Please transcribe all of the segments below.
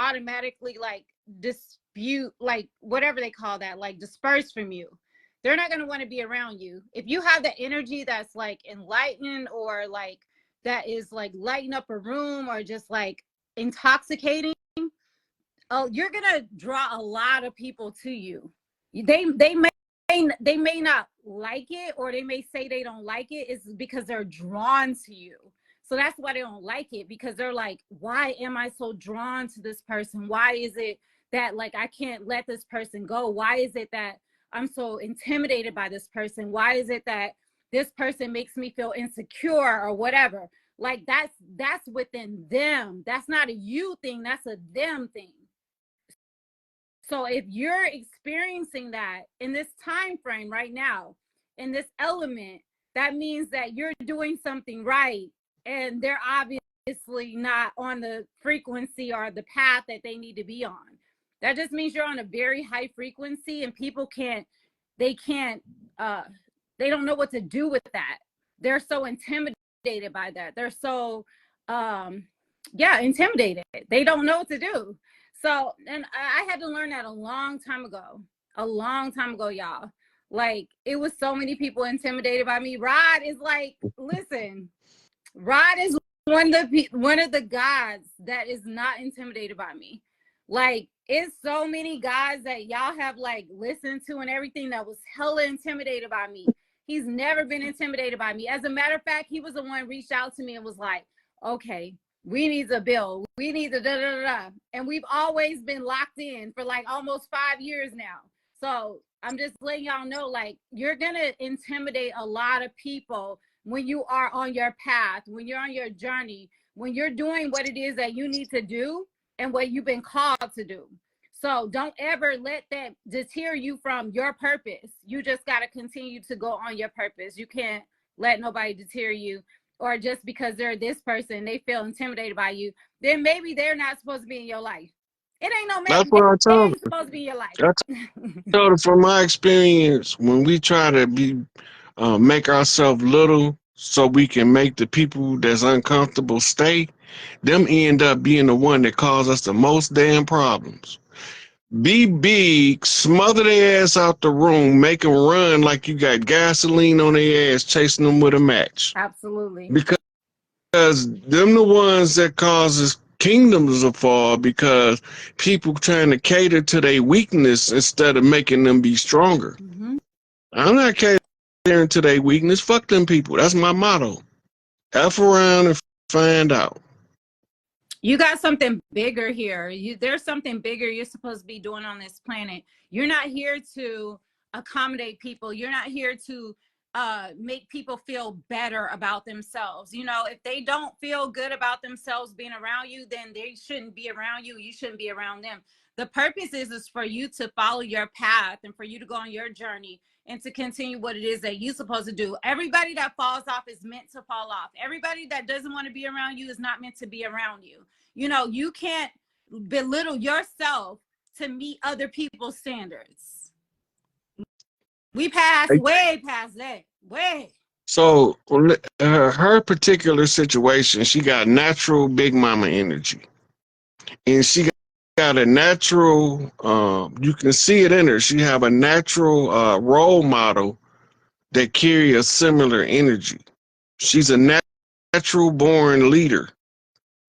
automatically like dispute, like whatever they call that, like disperse from you. They're not going to want to be around you. If you have the energy that's like enlightened, or like that is like lighting up a room, or just like intoxicating, oh, you're going to draw a lot of people to you. They may not like it, or they may say they don't like it. It's because they're drawn to you. So that's why they don't like it, because they're like, why am I so drawn to this person? Why is it that like I can't let this person go? Why is it that I'm so intimidated by this person? Why is it that this person makes me feel insecure or whatever? Like that's within them. That's not a you thing, that's a them thing. So if you're experiencing that in this time frame right now, in this element, that means that you're doing something right, and they're obviously not on the frequency or the path that they need to be on. That just means you're on a very high frequency, and people they don't know what to do with that. They're so intimidated by that. They're so, intimidated. They don't know what to do. So, and I had to learn that a long time ago, y'all. Like, it was so many people intimidated by me. Rod is like, listen, Rod is one of the guys that is not intimidated by me. Like, it's so many guys that y'all have like listened to and everything that was hella intimidated by me. He's never been intimidated by me. As a matter of fact, he was the one who reached out to me and was like, okay, we need a bill. We need a da-da-da-da. And we've always been locked in for like almost 5 years now. So I'm just letting y'all know, like, you're going to intimidate a lot of people when you are on your path, when you're on your journey, when you're doing what it is that you need to do and what you've been called to do. So don't ever let that deter you from your purpose. You just got to continue to go on your purpose. You can't let nobody deter you. Or just because they're this person, they feel intimidated by you, then maybe they're not supposed to be in your life. It ain't no maybe. That's what I told her. Supposed to be in your life. I told her from my experience, when we try to make ourselves little so we can make the people that's uncomfortable stay, them end up being the one that cause us the most damn problems. Be big, smother their ass out the room, make them run like you got gasoline on their ass, chasing them with a match. Absolutely. Because them the ones that causes kingdoms to fall, because people trying to cater to their weakness instead of making them be stronger. Mm-hmm. I'm not catering to their weakness. Fuck them people. That's my motto. F around and find out. You got something bigger here. There's something bigger you're supposed to be doing on this planet. You're not here to accommodate people. You're not here to make people feel better about themselves. You know, if they don't feel good about themselves being around you, then they shouldn't be around you. You shouldn't be around them. The purpose is for you to follow your path and for you to go on your journey and to continue what it is that you're supposed to do. Everybody that falls off is meant to fall off. Everybody that doesn't want to be around you is not meant to be around you. You know, you can't belittle yourself to meet other people's standards. We passed way past that. Way. So her particular situation, she got natural big mama energy. And she got a natural, you can see it in her. She have a natural role model that carry a similar energy. She's a natural born leader,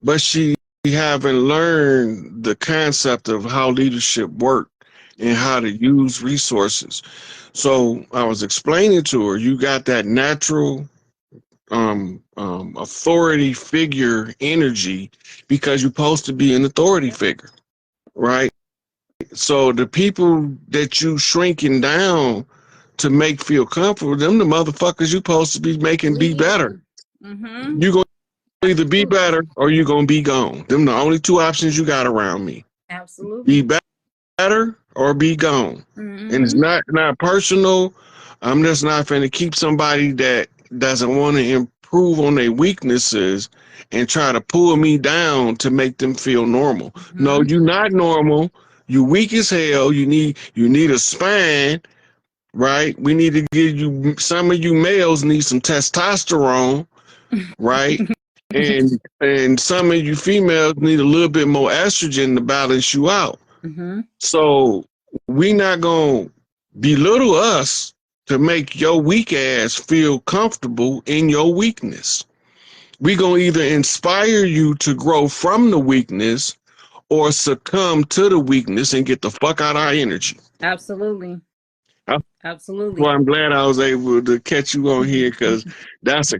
but she haven't learned the concept of how leadership work and how to use resources. So I was explaining to her, you got that natural authority figure energy because you're supposed to be an authority figure, right? So the people that you shrinking down to make feel comfortable, them the motherfuckers you supposed to be making be better. Mm-hmm. You gonna either be better or you gonna be gone. Them the only two options you got around me. Absolutely. Be better or be gone. Mm-hmm. And it's not personal. I'm just not finna keep somebody that doesn't want to improve on their weaknesses and try to pull me down to make them feel normal. Mm-hmm. No, you're not normal. You weak as hell. You need a spine, right? We need to give you, some of you males need some testosterone, right? and some of you females need a little bit more estrogen to balance you out. Mm-hmm. So we not gonna belittle us to make your weak ass feel comfortable in your weakness. We gonna either inspire you to grow from the weakness or succumb to the weakness and get the fuck out of our energy. Absolutely. That's Absolutely. why I'm glad I was able to catch you on here, because that's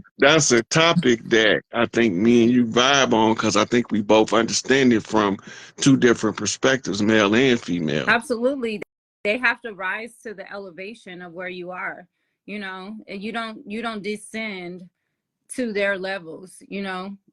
a topic that I think me and you vibe on, because I think we both understand it from two different perspectives, male and female. Absolutely. They have to rise to the elevation of where you are, and you don't descend to their levels.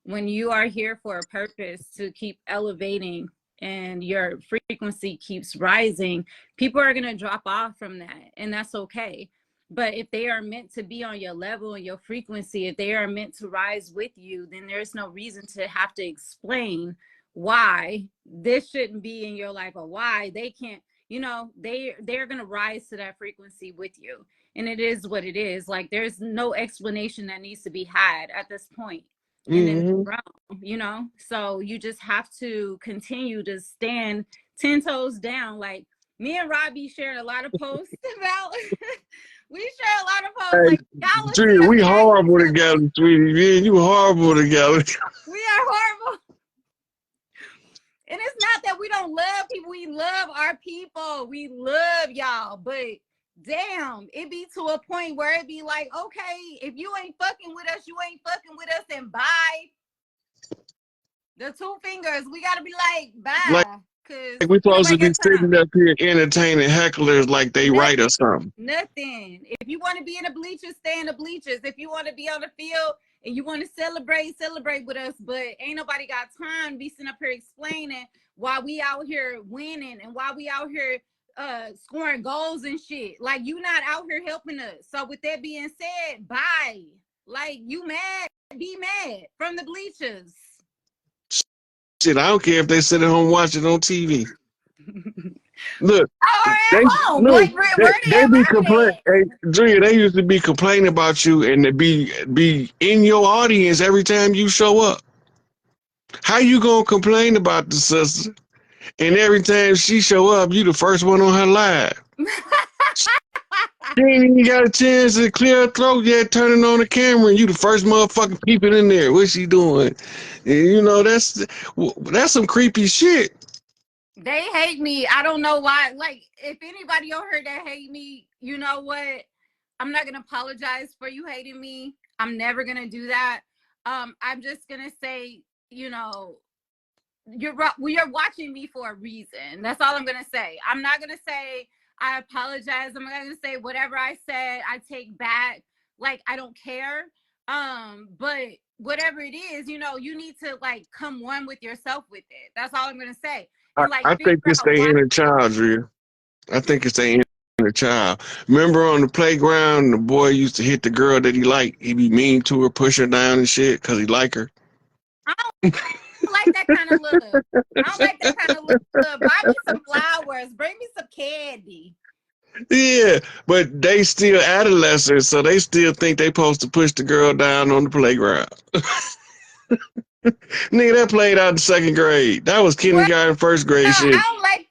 When you are here for a purpose to keep elevating and your frequency keeps rising, people are going to drop off from that, and that's okay. But if they are meant to be on your level and your frequency, if they are meant to rise with you, then there's no reason to have to explain why this shouldn't be in your life, or why they can't. They're going to rise to that frequency with you, and it is what it is. Like, there's no explanation that needs to be had at this point in the Mm-hmm. realm. So you just have to continue to stand 10 toes down. Like, me and Robbie shared a lot of posts about we share a lot of posts, Hey, like, y'all will see sweetie, us we at horrible each other. together, sweetie. Me and you horrible together. We are horrible. And it's not that we don't love people. We love our people. We love y'all. But damn, it be to a point where it be like, okay, if you ain't fucking with us, you ain't fucking with us, and bye. The two fingers, we gotta be like, Like bye. Cause we ain't supposed nobody to be got sitting time. up here entertaining hecklers like they right or Nothing. something. Nothing. If you want to be in the bleachers, stay in the bleachers. If you want to be on the field and you want to celebrate with us. But ain't nobody got time to be sitting up here explaining why we out here winning and why we out here scoring goals and shit. Like, you not out here helping us. So with that being said, bye. Like, you mad, be mad from the bleachers. Shit, I don't care if they sit at home watching on TV. Look, Or they at home. look, Like, where the they hell be I'm complaining. at? Hey, Julia, they used to be complaining about you and to be in your audience every time you show up. How you gonna complain about the sister? And every time she show up, you the first one on her live. She ain't even got a chance to clear her throat yet, turning on the camera, and you the first motherfucking peeping in there. What's she doing? And that's some creepy shit. They hate me. I don't know why. Like, if anybody on here that hate me, you know what? I'm not gonna apologize for you hating me. I'm never gonna do that. I'm just gonna say, you're watching me for a reason. That's all I'm gonna say. I'm not gonna say I apologize. I'm not gonna say whatever I said I take back. Like, I don't care. But whatever it is, you need to, like, come one with yourself with it. That's all I'm gonna say. And, like, I figure think it's out their why. inner child, Drew. I think it's their inner child. Remember on the playground, the boy used to hit the girl that he liked. He be mean to her, push her down and shit because he like her. I don't like that kind of love. I don't like that kind of love. Buy me some flowers. Bring me some candy. Yeah, but they still adolescents, so they still think they supposed to push the girl down on the playground. Nigga, that played out in second grade. That was Well, kindergarten, first grade I shit. don't like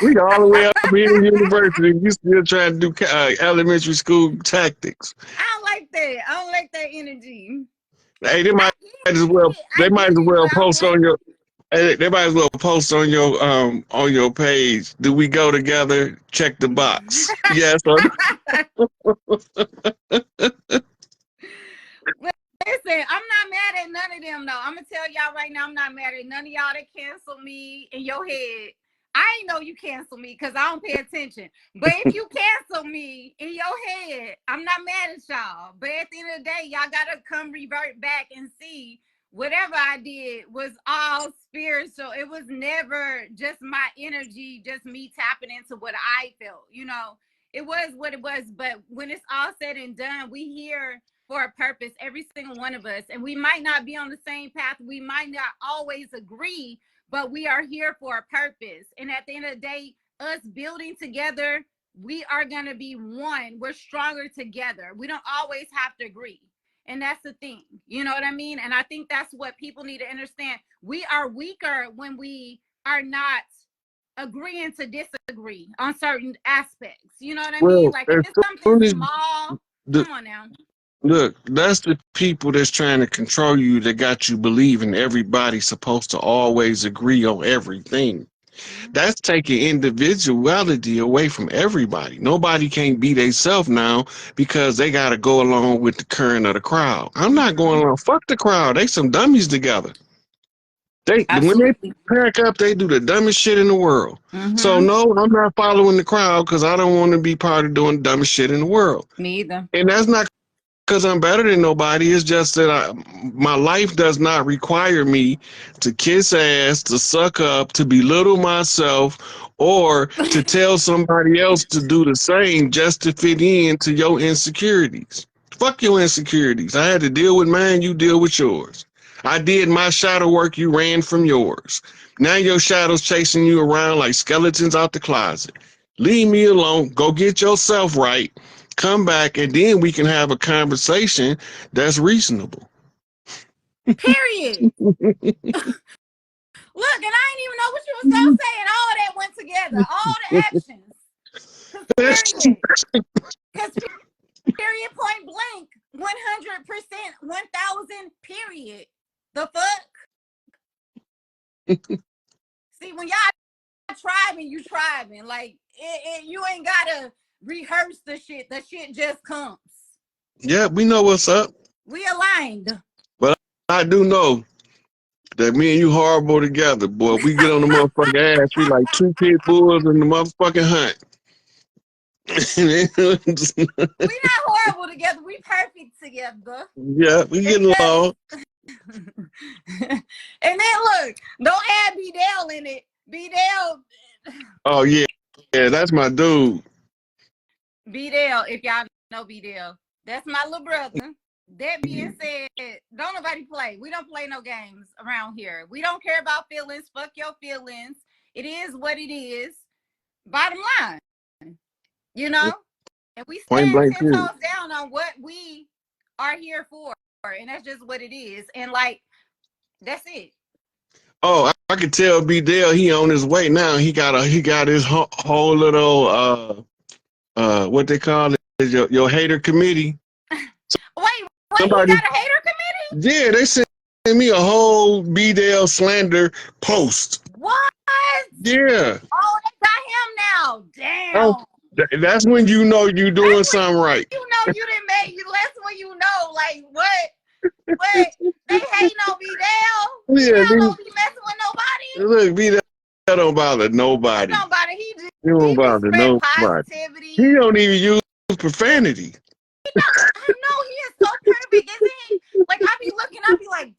We all the way that. up here in university. You still trying to do elementary school tactics. I don't like that. I don't like that energy. Hey, I they might get as it, well but I don't post like on your hey, they might as well post on your page. Do we go together? Check the box. Yes or no. it. Listen, I'm not mad at none of them, though. I'm gonna tell y'all right now, I'm not mad at none of y'all that cancel me in your head. I ain't know you cancel me because I don't pay attention. But if you cancel me in your head, I'm not mad at y'all. But at the end of the day, y'all gotta come revert back and see whatever I did was all spiritual. It was never just my energy, just me tapping into what I felt. It was what it was. But when it's all said and done, we here for a purpose, every single one of us. And we might not be on the same path. We might not always agree, but we are here for a purpose. And at the end of the day, us building together, we are going to be one. We're stronger together. We don't always have to agree. And that's the thing. You know what I mean? And I think that's what people need to understand. We are weaker when we are not agreeing to disagree on certain aspects. You know what I mean? Well, Like if as it's something soon as small, the come on now. look, that's the people that's trying to control you that got you believing everybody's supposed to always agree on everything. That's taking individuality away from everybody. Nobody can't be themselves now because they got to go along with the current of the crowd. I'm not going along. Fuck the crowd. They some dummies together. When they Absolutely. pack up, they do the dumbest shit in the world. So Mm-hmm. no, I'm not following the crowd because I don't want to be part of doing the dumbest shit in the world. Me either. And that's not because I'm better than nobody. It's just that my life does not require me to kiss ass, to suck up, to belittle myself, or to tell somebody else to do the same just to fit in to your insecurities. Fuck your insecurities. I had to deal with mine, you deal with yours. I did my shadow work, you ran from yours. Now your shadow's chasing you around like skeletons out the closet. Leave me alone. Go get yourself right. Come back, and then we can have a conversation that's reasonable. Period. Look, and I didn't even know what you was gonna say, and all that went together. All the actions. Period. Because period, point blank, 100%, 1,000, period. The fuck? See, when y'all tribing, you tribing. Like, you ain't gotta rehearse the shit. The shit just comes. Yeah, we know what's up. We aligned. But I do know that me and you horrible together, boy. We get on the motherfucking ass. We like two pit bulls in the motherfucking hunt. We not horrible together. We perfect together. Yeah, we getting along. And then look, don't add B-Dale in it. B-Dale. Oh yeah, yeah, that's my dude. B-Dale, if y'all know B-Dale, that's my little brother. That being said, don't nobody play. We don't play no games around here. We don't care about feelings. Fuck your feelings. It is what it is. Bottom line, you know? And we Point stand blank 10 period. toes down on what we are here for. And that's just what it is. And like, that's it. Oh, I could tell B Dale he on his way now. He got his whole little what they call it, your hater committee. Wait, what? He Somebody, got a hater committee? yeah, they sent me a whole B Dale slander post. What? Yeah. Oh, they got him now. Oh, Damn. that's when you know you doing something right. You know you didn't make you. That's when you know, like, what? They hating on B-Dale? Yeah, B-Dale don't be messing with nobody? look, B Dale don't bother nobody. Nobody. He don't He be bother spreading nobody. positivity. He don't even use profanity. I know he is so perfect, isn't he? Like I be looking, I be like,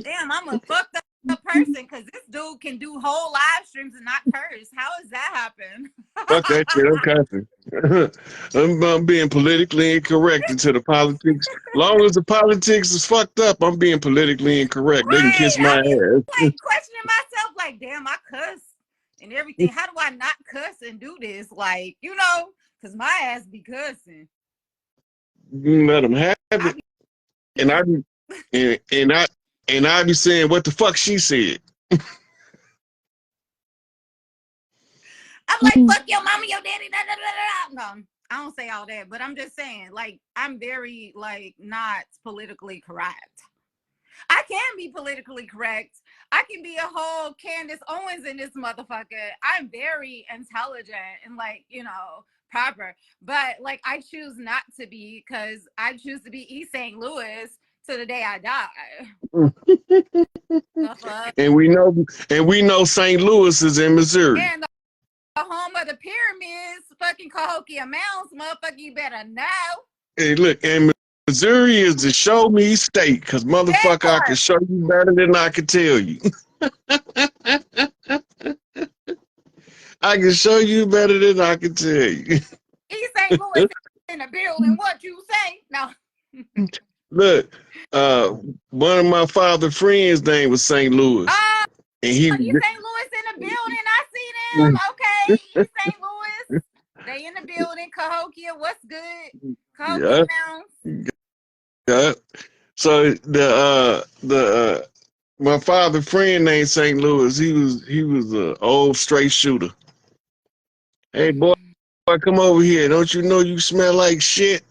damn, I'm a fucked up person because this dude can do whole live streams and not curse. How does that happen? Fuck that shit. I'm cussing. I'm being politically incorrect into the politics. Long as the politics is fucked up, I'm being politically incorrect. They can kiss Right. my I be ass. like questioning myself, like, damn, I cuss and everything. How do I not cuss and do this? Like, you know, because my ass be cussing. You let them have it. And I be and I be saying what the fuck she said. I'm like, fuck your mama, your daddy, da, da, da, da. No, I don't say all that, but I'm just saying, like, I'm very, like, not politically correct. I can be politically correct. I can be a whole Candace Owens in this motherfucker. I'm very intelligent and, like, you know, proper. But, like, I choose not to be because I choose to be East St. Louis to the day I die. And we know St. Louis is in Missouri. And the home of the pyramids, fucking Cahokia Mounds, motherfucker, you better know. Hey, look, and Missouri is the show me state, because motherfucker, I can show you better than I can tell you. I can show you better than I can tell you. East St. Louis in the building, what you say? No. Look, one of my father's friends' name was St. Louis. And East St. Louis in the building. I see them. Okay, East St. Louis. They in the building. Cahokia, what's good? Cahokia Mounds. Yeah. So my father friend named St. Louis. He was a old straight shooter. Hey boy, come over here. Don't you know you smell like shit?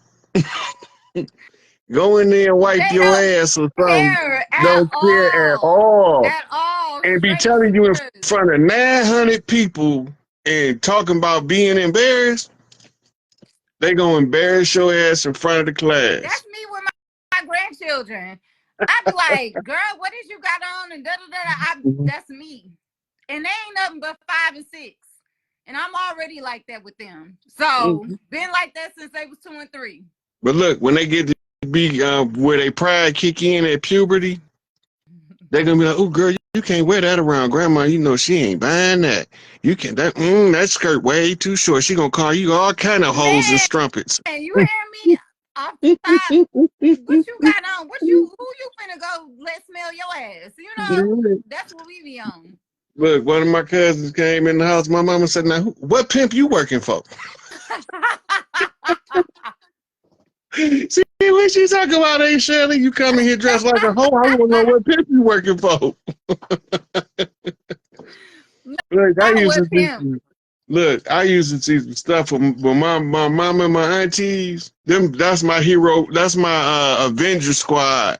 Go in there and wipe They your don't ass or something. care at Don't care at all. all. At all. And be Straight telling you in shooters. front of 900 people and talking about being embarrassed, they gonna embarrass your ass in front of the class. That's me with my grandchildren. I be like, girl, what did you got on? And da da da. Mhm. That's me. And they ain't nothing but 5 and 6. And I'm already like that with them. So Mhm. been like that since they was 2 and 3. But look, when they get to be where they pride kick in at puberty, they gonna be like, "Oh, girl, you can't wear that around grandma. You know she ain't buying that. You can that skirt way too short. She gonna call you all kind of hoes and Man, strumpets." you hear me? Off the top. What you got on? Who you finna go let smell your ass? You know, that's what we be on. Look, one of my cousins came in the house. My mama said, "Now, what pimp you working for?" See what she talking about, ain't Shirley? You come in here dressed like a hoe. I want to know what pimp you working for. Look, I Not used with to pimp. see. Look, I used to see some stuff from my mama and my aunties. Them, that's my hero. That's my Avenger squad.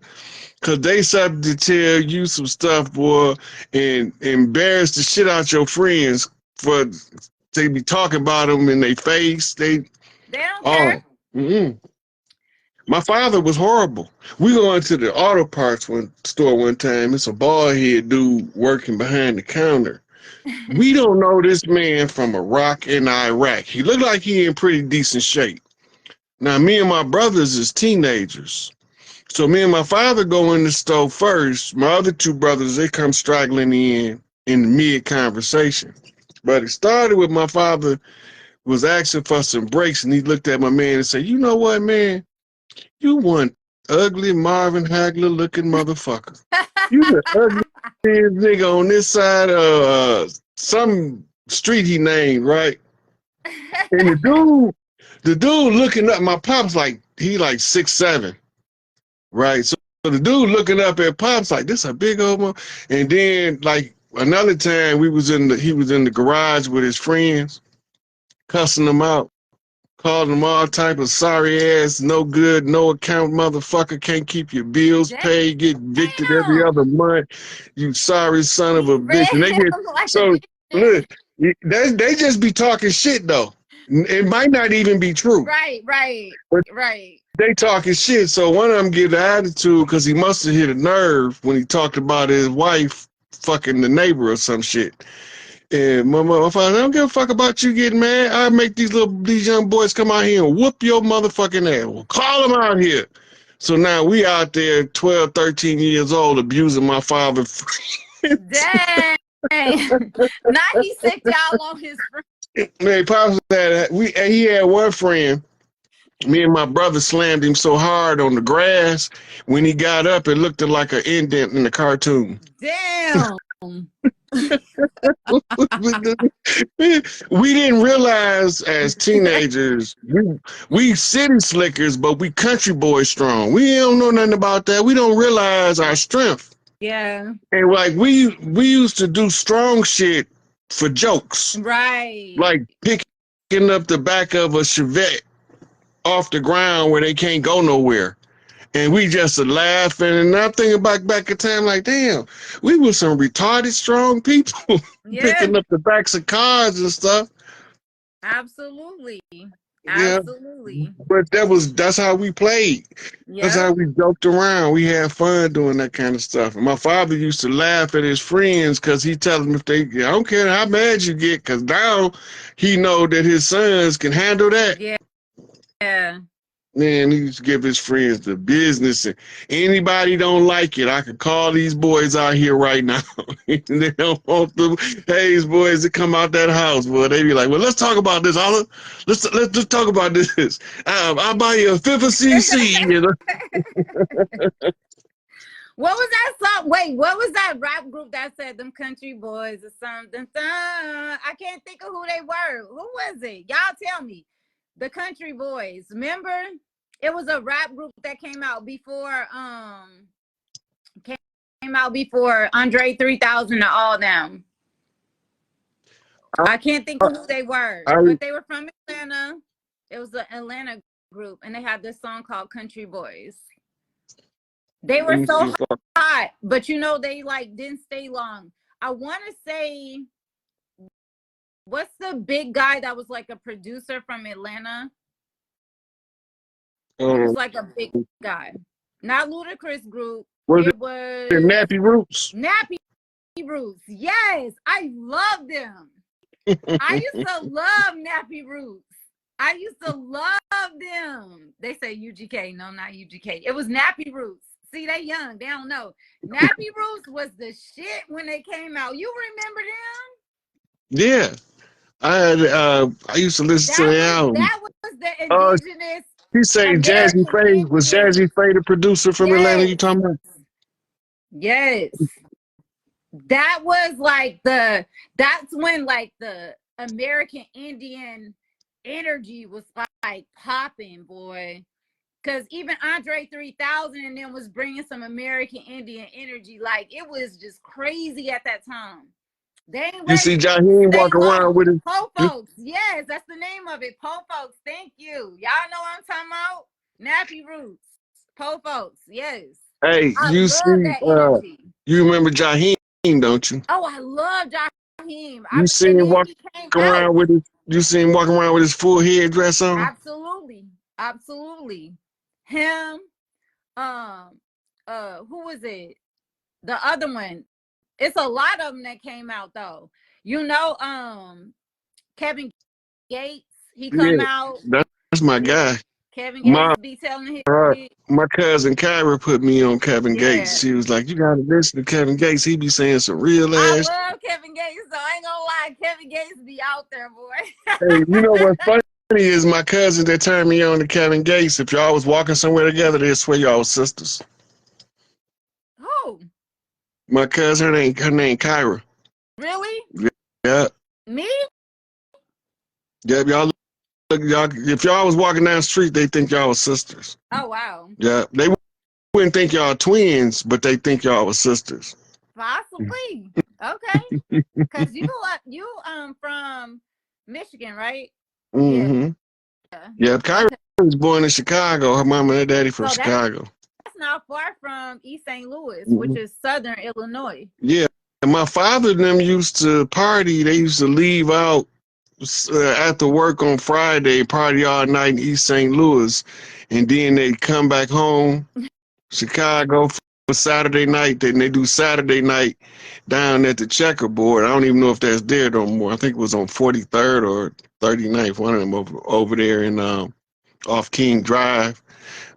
Cause they something to tell you some stuff, boy, and embarrass the shit out your friends for they be talking about them in their face. They don't care. Oh, mm-mm. My father was horrible. We go into the auto parts store one time. It's a bald head dude working behind the counter. We don't know this man from Iraq and Iraq. He looked like he in pretty decent shape. Now, me and my brothers is teenagers. So me and my father go in the store first. My other two brothers, they come straggling in the mid-conversation. But it started with my father was asking for some breaks, and he looked at my man and said, "You know what, man? You one ugly Marvin Hagler looking motherfucker. You the ugliest nigga on this side of some street he named, right?" And the dude looking up, my pop's like, he like 6'7", right? So the dude looking up at Pops like, this a big old one. And then like another time he was in the garage with his friends, cussing them out, calling them all type of sorry ass, no good, no account motherfucker, can't keep your bills paid, get evicted every Damn. other month, you sorry son of He a bitch. read And they get him like a so bitch. look, they just be talking shit though. It might not even be true. Right. They talking shit, so one of them get the attitude because he must have hit a nerve when he talked about his wife fucking the neighbor or some shit. And my father, I don't give a fuck about you getting mad. I make these young boys come out here and whoop your motherfucking ass. Well, call them out here. So now we out there 12, 13 years old abusing my father. Dang. Now he sick y'all on his friend. Man, Pops he had one friend. Me and my brother slammed him so hard on the grass. When he got up, it looked like an indent in the cartoon. Damn. We didn't realize as teenagers, we city slickers, but we country boys strong. We don't know nothing about that. We don't realize our strength. Yeah. And like we used to do strong shit for jokes, Right. like picking up the back of a Chevette off the ground where they can't go nowhere. And we just laughing. And I'm thinking back at time like, damn, we were some retarded strong people Yeah. picking up the backs of cars and stuff. Absolutely. Yeah. Absolutely. But that's how we played. That's Yep. how we joked around. We had fun doing that kind of stuff. And my father used to laugh at his friends because he tell them I don't care how mad you get, because now he know that his sons can handle that. Yeah. Yeah. Man, he used to give his friends the business. And anybody don't like it, I could call these boys out here right now. They don't want the Hayes boys to come out that house. Boy, they be like, well, let's talk about this, Oliver. Let's just talk about this. I'll buy you a fifth of CC. You know? What was that song? Wait, what was that rap group that said them country boys or something? I can't think of who they were. Who was it? Y'all tell me. The country boys. Remember? It was a rap group that came out before Andre 3000 and all them. I can't think of who they were, but they were from Atlanta. It was an Atlanta group, and they had this song called Country Boys. They were so hot, but you know, they like didn't stay long. I want to say, what's the big guy that was like a producer from Atlanta? He was like a big guy. Not Ludacris group. It was Nappy Roots. Nappy Roots. Yes, I love them. I used to love Nappy Roots. I used to love them. They say UGK. No, not UGK. It was Nappy Roots. See, they young. They don't know. Nappy Roots was the shit when they came out. You remember them? Yeah. I used to listen to the album. That was the indigenous. You say Jazzy Faye. Was Jazzy Faye the producer from Atlanta you talking about? Yes. That was like that's when like the American Indian energy was like popping, boy. Because even Andre 3000 and them was bringing some American Indian energy. Like, it was just crazy at that time. They ain't you see Jaheim walking around with his Po Folks. Yes, that's the name of it. Po Folks. Thank you. Y'all know what I'm talking about? Nappy Roots. Po Folks. Yes. Hey, you see, you remember Jaheim, don't you? Oh, I love Jaheim. You seen him walking around with his. You seen him walking around with his full headdress on? Absolutely, absolutely. Him. Who was it? The other one. It's a lot of them that came out though. You know, Kevin Gates. He come out. That's my guy. Kevin Gates be telling his my cousin Kyra put me on Kevin Gates. She was like, "You gotta listen to Kevin Gates. He be saying some real ass." I love Kevin Gates, so I ain't gonna lie. Kevin Gates be out there, boy. Hey, you know what's funny is my cousin that turned me on to Kevin Gates. If y'all was walking somewhere together, they'd swear y'all was sisters. Who? My cousin, her name Kyra. Really? Yeah. Me? Yep, y'all. If y'all was walking down the street, they think y'all was sisters. Oh wow. Yeah, they wouldn't think y'all twins, but they think y'all was sisters. Possibly. Okay. Cause you from Michigan, right? Mm-hmm. Yeah. Kyra was born in Chicago. Her mom and her daddy from Chicago. That's not far from East St. Louis, which is southern Illinois. Yeah. My father and them used to party. They used to leave out after work on Friday, party all night in East St. Louis, and then they come back home, Chicago for Saturday night. Then they do Saturday night down at the Checkerboard. I don't even know if that's there no more. I think it was on 43rd or 39th, one of them over there in off King Drive.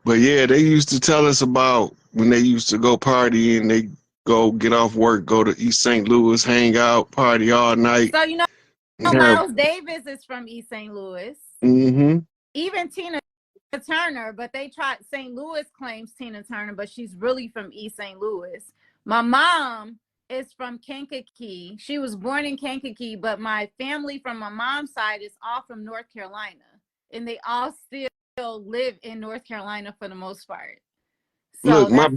But yeah, they used to tell us about when they used to go party and they go get off work, go to East St. Louis, hang out, party all night. So you know, Miles Davis is from East St. Louis. Mm-hmm. Even Tina Turner, but they tried. St. Louis claims Tina Turner, but she's really from East St. Louis. My mom is from Kankakee. She was born in Kankakee, but my family from my mom's side is all from North Carolina, and they all still live in North Carolina for the most part. So look, my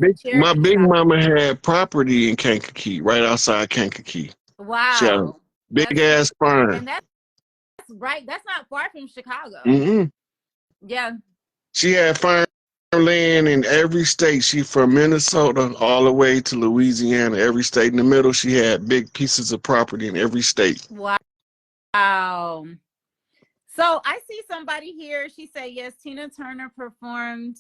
big mama had property in Kankakee, right outside Kankakee. Wow. She had a big ass farm. And that's right. That's not far from Chicago. Mm-hmm. Yeah. She had farmland in every state. She from Minnesota all the way to Louisiana. Every state in the middle, she had big pieces of property in every state. Wow. So I see somebody here. She said, yes, Tina Turner performed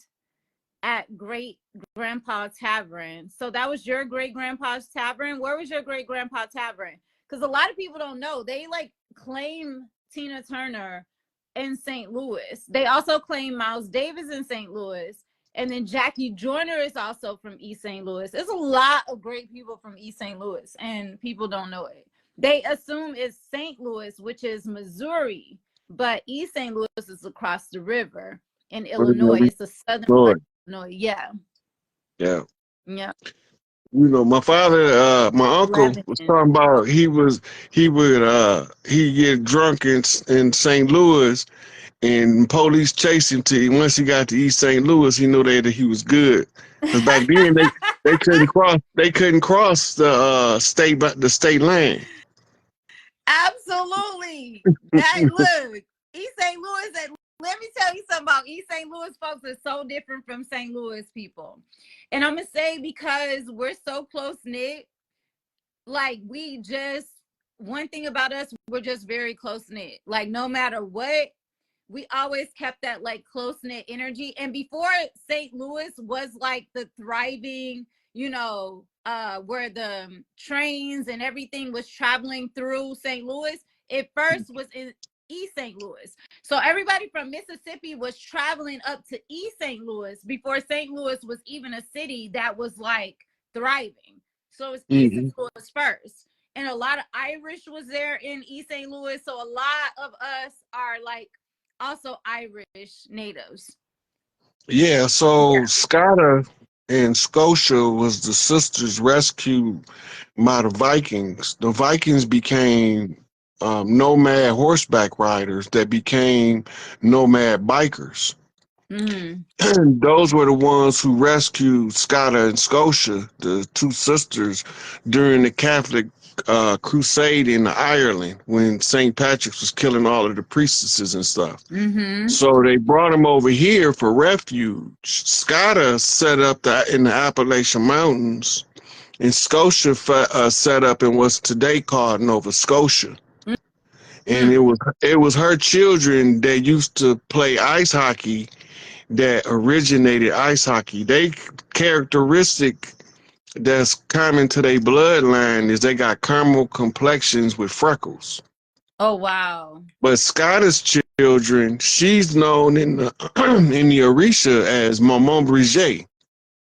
at Great Grandpa Tavern. So that was your great grandpa's tavern. Where was your great grandpa tavern? Because a lot of people don't know. They like claim Tina Turner in St. Louis. They also claim Miles Davis in St. Louis. And then Jackie Joyner is also from East St. Louis. There's a lot of great people from East St. Louis, and people don't know it. They assume it's St. Louis, which is Missouri, but East St. Louis is across the river in Illinois. It's a southern part of Illinois. Yeah. Yeah. Yeah. You know, my father, my uncle was talking about he'd get drunk in St. Louis and police chased him till once he got to East St. Louis, he knew that he was good. Because back then they couldn't cross the state line. Absolutely. That look, East St. Louis. Let me tell you something about East St. Louis folks are so different from St. Louis people. And I'm gonna say because we're so close knit, like we just one thing about us, we're just very close knit. Like no matter what, we always kept that like close knit energy. And before St. Louis was like the thriving, where the trains and everything was traveling through St. Louis, it first was in East St. Louis. So everybody from Mississippi was traveling up to East St. Louis before St. Louis was even a city that was like thriving. So it's East St. Louis first. And a lot of Irish was there in East St. Louis. So a lot of us are like also Irish natives. Yeah, so Scotta and Scotia was the sisters rescued by the Vikings. The Vikings became nomad horseback riders that became nomad bikers. Mm-hmm. Those were the ones who rescued Scotta and Scotia, the two sisters, during the Catholic crusade in Ireland when St. Patrick's was killing all of the priestesses and stuff. Mm-hmm. So they brought them over here for refuge. Scotta set up in the Appalachian Mountains, and Scotia set up in what's today called Nova Scotia. And it was her children that used to play ice hockey that originated ice hockey. They characteristic that's common to their bloodline is they got caramel complexions with freckles. Oh wow! But Scotta's children, she's known in the in the Orisha as Maman Brigitte,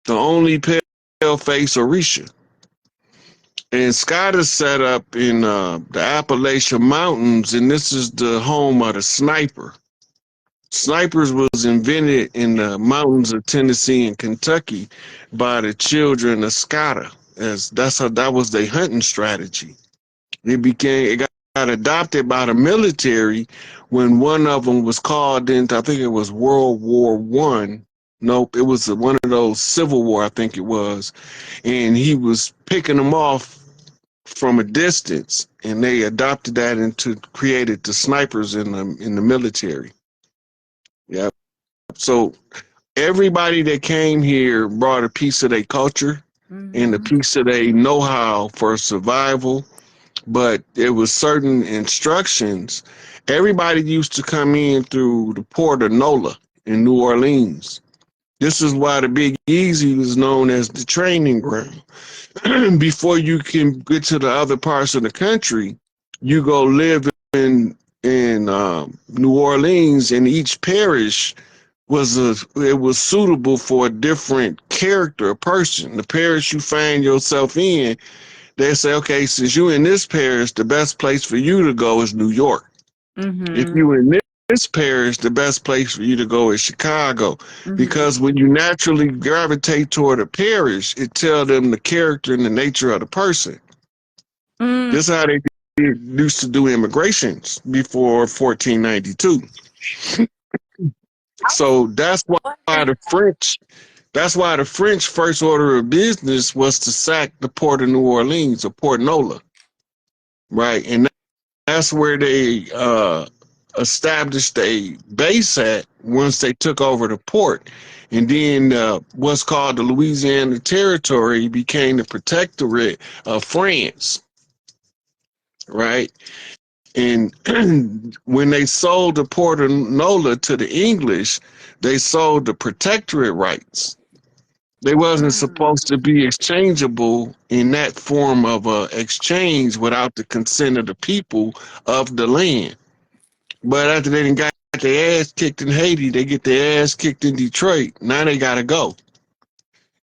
the only pale face Orisha. And Scotta's set up in the Appalachian Mountains, and this is the home of the sniper. Snipers was invented in the mountains of Tennessee and Kentucky by the children of Scotta. As that was their hunting strategy. It got adopted by the military when one of them was called into, I think it was World War One. Nope, it was one of those Civil War, I think it was, and he was picking them off from a distance, and they adopted that into created the snipers in the military. Yeah. So everybody that came here brought a piece of their culture and a piece of their know-how for survival, but it was certain instructions. Everybody used to come in through the port of Nola in New Orleans. This is why the Big Easy was known as the training ground. Before you can get to the other parts of the country, you go live in New Orleans, and each parish it was suitable for a different character, a person. The parish you find yourself in, they say, okay, since you're in this parish, the best place for you to go is New York. If you in this parish, the best place for you to go is Chicago. Because when you naturally gravitate toward a parish, it tells them the character and the nature of the person. This is how they used to do immigrations before 1492. So that's why the French first order of business was to sack the port of New Orleans or Port Nola, right? And that's where they established a base at once they took over the port. And then what's called the Louisiana Territory became the protectorate of France, right? And when they sold the Port of Nola to the English, they sold the protectorate rights. They wasn't supposed to be exchangeable in that form of exchange without the consent of the people of the land. But after they got their ass kicked in Haiti, they get their ass kicked in Detroit. Now they got to go.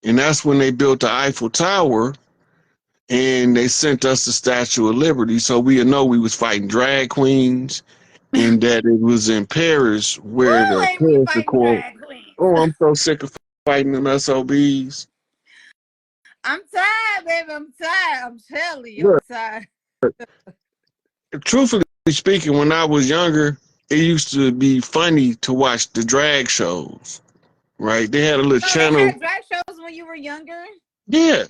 And that's when they built the Eiffel Tower, and they sent us the Statue of Liberty, so we know we was fighting drag queens, and that it was in Paris where Who the ain't we Paris fighting Accord. drag queens? Oh, I'm so sick of fighting them SOBs. I'm tired, baby. I'm tired. I'm telling you, Look, I'm tired. truthfully speaking, when I was younger, it used to be funny to watch the drag shows, right? They had a little So they channel. had drag shows when you were younger? Yeah,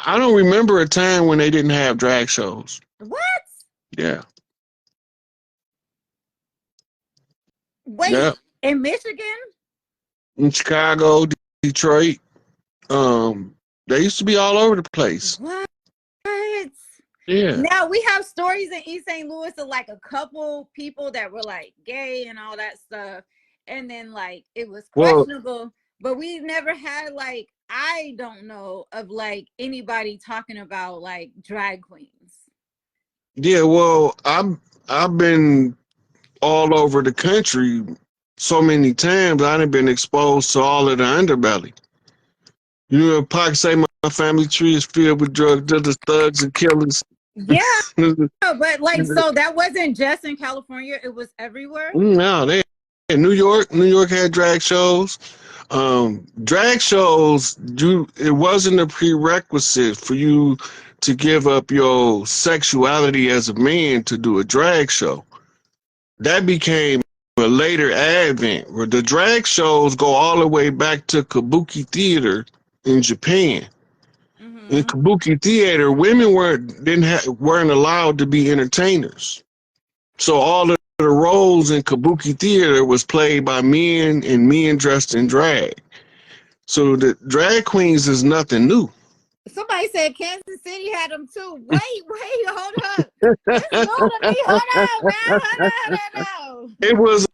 I don't remember a time when they didn't have drag shows. What? Yeah, yeah, Wait, in Michigan? in Chicago, Detroit, they used to be all over the place. What? Yeah. Now we have stories in East St. Louis of like a couple people that were like gay and all that stuff. And then like it was Well, questionable, but we never had like, I don't know of like anybody talking about like drag queens. yeah. Well, I've been all over the country so many times. I've been exposed to all of the underbelly. You know, Pac say my family tree is filled with drug dealers, thugs, and killers. Yeah, but like, so that wasn't just in California, it was everywhere. No, they in New York. New York had drag shows. Drag shows. It wasn't a prerequisite for you to give up your sexuality as a man to do a drag show. That became a later advent. Where the drag shows go all the way back to Kabuki theater in Japan. In Mm-hmm. Kabuki theater, women weren't allowed to be entertainers. So all of the roles in Kabuki theater was played by men and men dressed in drag. So the drag queens is nothing new. Somebody said Kansas City had them too. Wait, hold up. This new to me. Hold on, man. Hold on. It was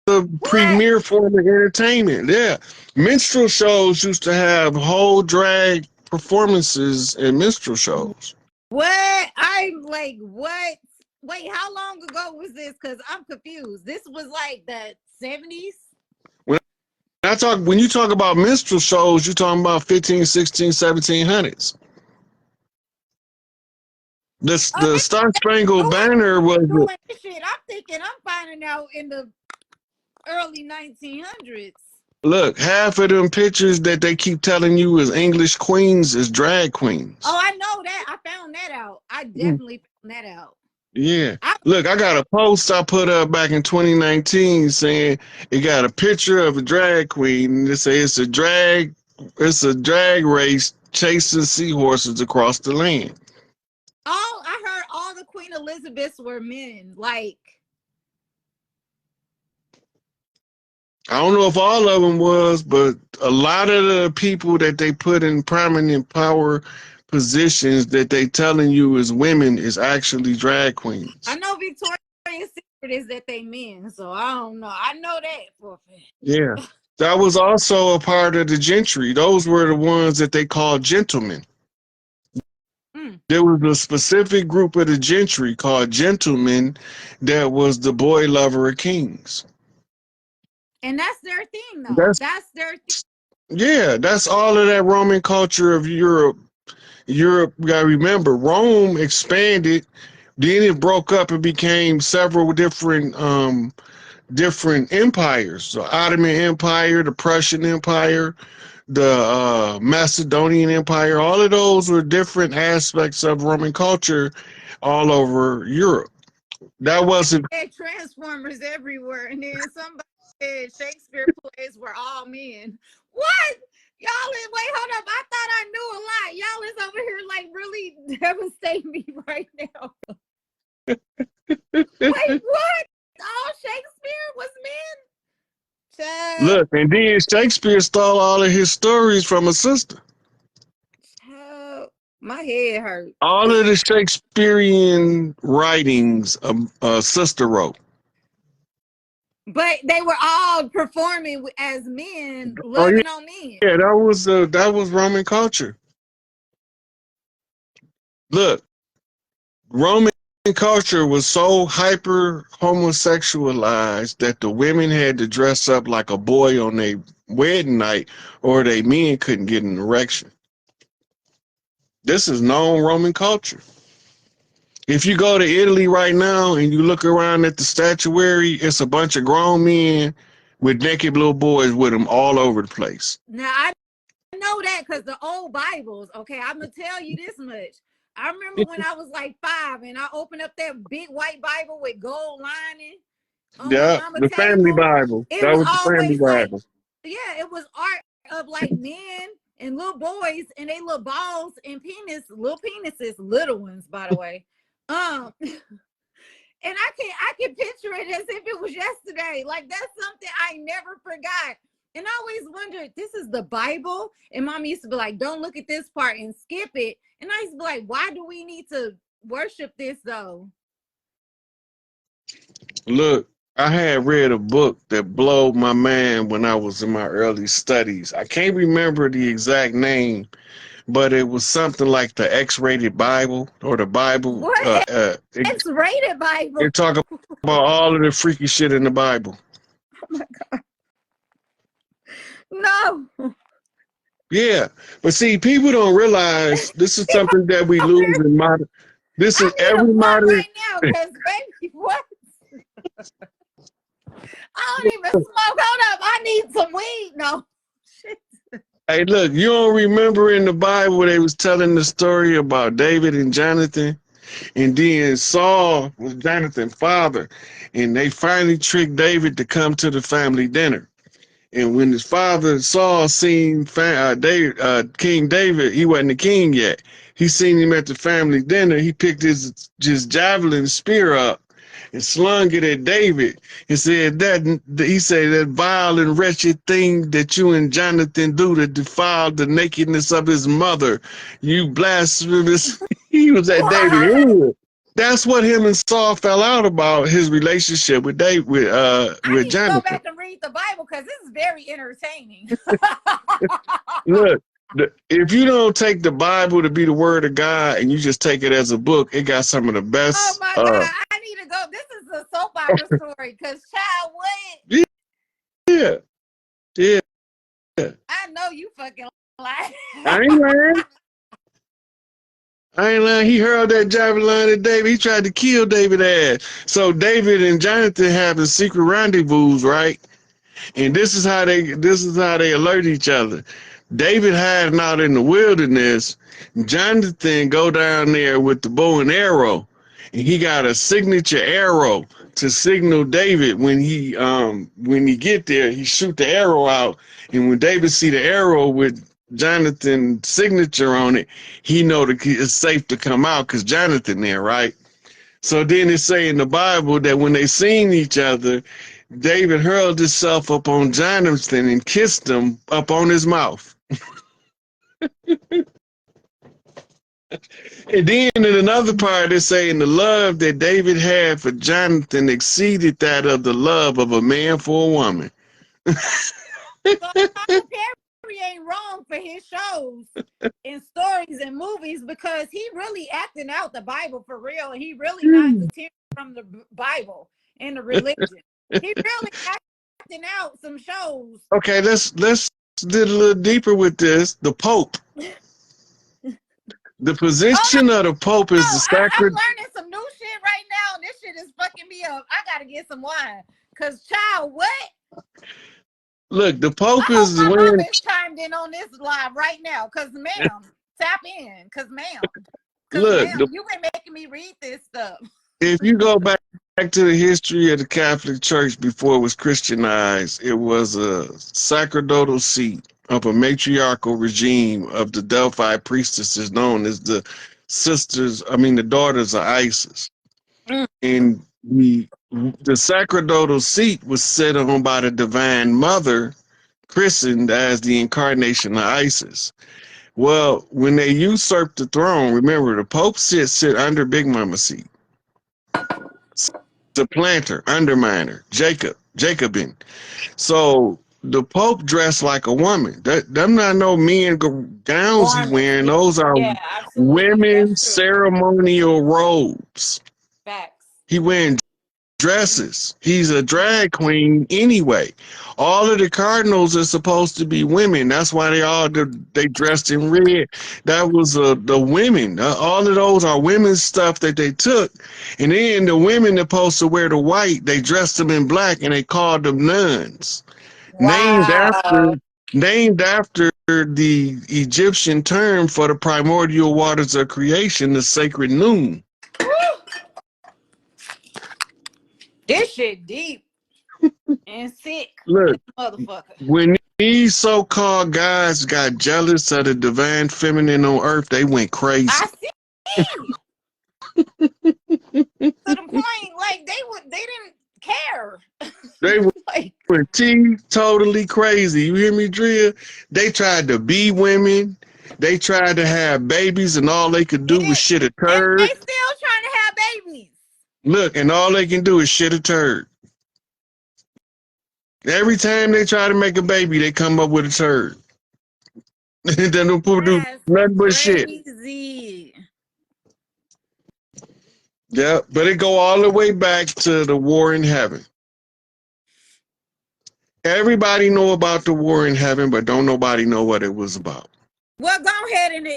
the What? premier form of entertainment. Yeah. Minstrel shows used to have whole drag performances in minstrel shows. What? I'm like, what? Wait, how long ago was this? Because I'm confused. This was like the 70s? When when you talk about minstrel shows, you're talking about 15, 16, 1700s. Oh, The Star Spangled Banner was doing this shit. I'm thinking I'm finding out in the early 1900s. look, half of them pictures that they keep telling you is English queens is drag queens. Oh, I know that. I found that out. I definitely found that out. Yeah. Look, I got a post I put up back in 2019 saying it got a picture of a drag queen and it says it's a drag race chasing seahorses across the land. I heard all the Queen Elizabeths were men. Like, I don't know if all of them was, but a lot of the people that they put in prominent power positions that they telling you is women is actually drag queens. I know Victoria's Secret is that they men, so I don't know. I know that for a fact. Yeah. That was also a part of the gentry. Those were the ones that they called gentlemen. There was a specific group of the gentry called gentlemen that was the boy lover of kings. And that's their thing, though. That's their thing. Yeah, that's all of that Roman culture of Europe. Europe, you gotta remember, Rome expanded, then it broke up and became several different empires. The Ottoman Empire, the Prussian Empire, the Macedonian Empire, all of those were different aspects of Roman culture all over Europe. That wasn't. They had Transformers everywhere, and then somebody said Shakespeare plays were all men. What? Y'all is, wait, hold up. I thought I knew a lot. Y'all is over here like really devastating me right now. Wait, what? All Shakespeare was men? Child. Look, and then Shakespeare stole all of his stories from a sister. Child. My head hurt. All of the Shakespearean writings a sister wrote. But they were all performing as men, loving on men. Yeah, that was Roman culture. Look, Roman culture was so hyper homosexualized that the women had to dress up like a boy on their wedding night, or they men couldn't get an erection. This is known Roman culture. If you go to Italy right now and you look around at the statuary, it's a bunch of grown men with naked little boys with them all over the place. Now, I know that because the old Bibles, okay, I'm going to tell you this much. I remember when I was like 5 and I opened up that big white Bible with gold lining Oh my Yeah, mama the family table. Bible. It That was was the family always like, Bible. yeah, it was art of like men and little boys and they little balls and little penises, little ones, by the way. And I can picture it as if it was yesterday. Like that's something I never forgot. And I always wondered, this is the Bible? And mom used to be like, don't look at this part and skip it. And I used to be like, why do we need to worship this though? Look, I had read a book that blowed my mind when I was in my early studies. I can't remember the exact name, but it was something like the X-rated Bible or the Bible. What? X-rated Bible? It talk about all of the freaky shit in the Bible. Oh my God. No. Yeah, but see, people don't realize this is something that we lose in modern. This I is need a every blunt modern. right now, because baby, what? I don't even smoke. Hold up. I need some weed. No. Shit. Hey, look, you don't remember in the Bible they was telling the story about David and Jonathan, and then Saul was Jonathan's father, and they finally tricked David to come to the family dinner. And when his father Saul seen King David, he wasn't the king yet. He seen him at the family dinner. He picked his javelin spear up and slung it at David and said that vile and wretched thing that you and Jonathan do to defile the nakedness of his mother, you blasphemous. He was at David's What? head. That's what him and Saul fell out about, his relationship with David I with need to go Jonathan. back and read the Bible because this is very entertaining. Look, if you don't take the Bible to be the word of God and you just take it as a book, it got some of the Oh best. my God. I need to go. This is a soap opera story because, child, what? Yeah, yeah. I know you fucking lie. I ain't lying. I ain't lying. He hurled that javelin at David. He tried to kill David ass. So David and Jonathan having secret rendezvous, right? And this is how they alert each other. David hiding out in the wilderness. Jonathan go down there with the bow and arrow, and he got a signature arrow to signal David when he get there. He shoot the arrow out, and when David see the arrow with Jonathan's signature on it, he know that it's safe to come out because Jonathan there, right? So then it say in the Bible that when they seen each other, David hurled himself up on Jonathan and kissed him up on his mouth. And then in another part, it's saying the love that David had for Jonathan exceeded that of the love of a man for a woman. So Tyler Perry ain't wrong for his shows and stories and movies because he really acting out the Bible for real. And he really not deterring from the Bible and the religion. He really acting out some shows. Okay, let's dig a little deeper with this. The Pope. The Oh no, position of the Pope is the I'm sacred. learning some new shit right now. This shit is fucking me up. I gotta get some wine. Cause child, what? Look, the I Pope hope is my mama when. is chimed in on this live right now. Cause ma'am, tap in. Cause ma'am. Cause Look, ma'am, you been making me read this stuff. if you go back to the history of the Catholic Church before it was Christianized, it was a sacerdotal seat of a matriarchal regime of the Delphi priestesses known as the daughters of Isis. Mm. And the sacerdotal seat was set on by the Divine Mother, christened as the incarnation of Isis. Well, when they usurped the throne, remember the Pope sit under Big Mama seat. Supplanter, underminer, Jacobin. So the Pope dressed like a woman. Them not no men gowns he Garments. wearing. Yeah, Those are yeah, absolutely. women That's true. ceremonial robes. Facts. He wearing dresses. He's a drag queen anyway. All of the cardinals are supposed to be women. That's why they dressed in red. That was the women. All of those are women's stuff that they took. And then the women supposed to wear the white. They dressed them in black and they called them nuns. Named after Wow. named after the Egyptian term for the primordial waters of creation, the sacred noon. This shit deep and sick Look, as a motherfucker. when these so-called guys got jealous of the divine feminine on earth, they went crazy. I see. To the point, like they didn't care. They Like went totally crazy. You hear me, Drea? They tried to be women. They tried to have babies, and all they could do was yeah, shit a and they turd. still trying to have babies. Look, and all they can do is shit a turd. Every time they try to make a baby, they come up with a turd. They don't do That's nothing but shit. crazy. Yeah, but it go all the way back to the war in heaven. Everybody know about the war in heaven, but don't nobody know what it was about. Well, go ahead and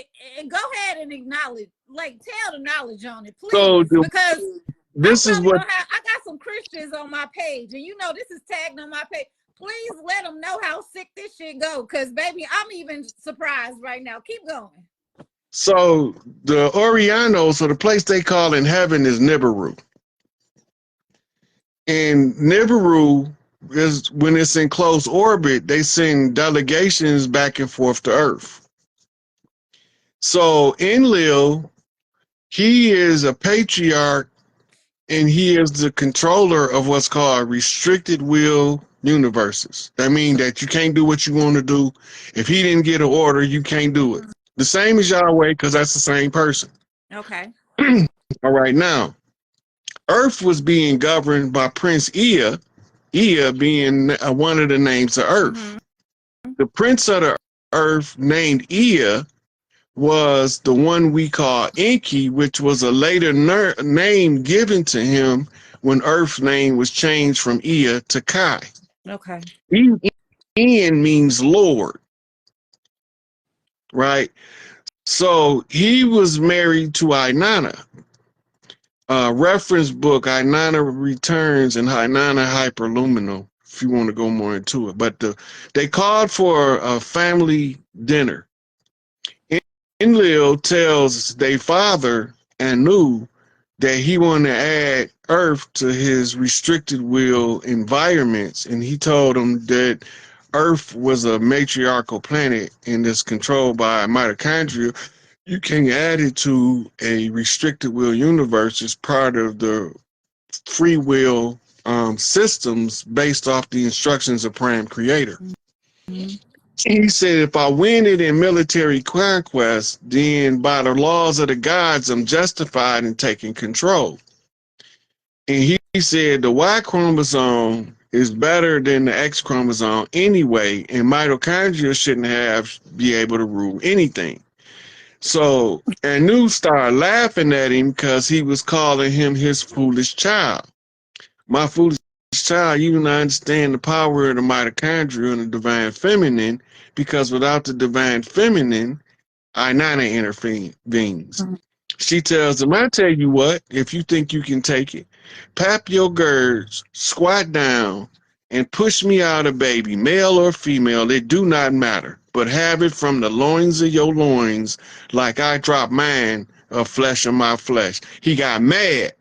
acknowledge, like tell the knowledge on it, So please, because I this is probably what. don't have. I got some Christians on my page, and you know this is tagged on my page. Please let them know how sick this shit go, because baby, I'm even surprised right now. Keep going. So the Orianos, so the place they call in heaven is Nibiru. And Nibiru is when it's in close orbit, they send delegations back and forth to Earth. So Enlil, he is a patriarch and he is the controller of what's called restricted will universes. That means that you can't do what you want to do. If he didn't get an order, you can't do it. The same as Yahweh, because that's the same person. Okay. All right, now, Earth was being governed by Prince Ea, Ea being one of the names of Earth. Mm-hmm. The prince of the Earth named Ea was the one we call Enki, which was a later name given to him when Earth's name was changed from Ea to Kai. Okay. En means Lord, right? So he was married to Inanna. Reference book, Inanna Returns and Inanna Hyperluminal, if you want to go more into it. But they called for a family dinner. Enlil tells their father, Anu, that he wanted to add Earth to his restricted will environments. And he told him that Earth was a matriarchal planet and is controlled by mitochondria. You can add it to a restricted will universe as part of the free will systems based off the instructions of Prime Creator. Mm-hmm. He said, if I win it in military conquest, then by the laws of the gods, I'm justified in taking control. And he said the Y chromosome is better than the X chromosome anyway, and mitochondria shouldn't be able to rule anything. So Anu started laughing at him because he was calling him his foolish child. My foolish child, you do not understand the power of the mitochondria and the divine feminine, because without the divine feminine, Inanna intervenes. Mm-hmm. She tells him, I tell you what, if you think you can take it, pap your girds, squat down, and push me out a baby, male or female, it do not matter, but have it from the loins of your loins, like I drop mine of flesh of my flesh. He got mad,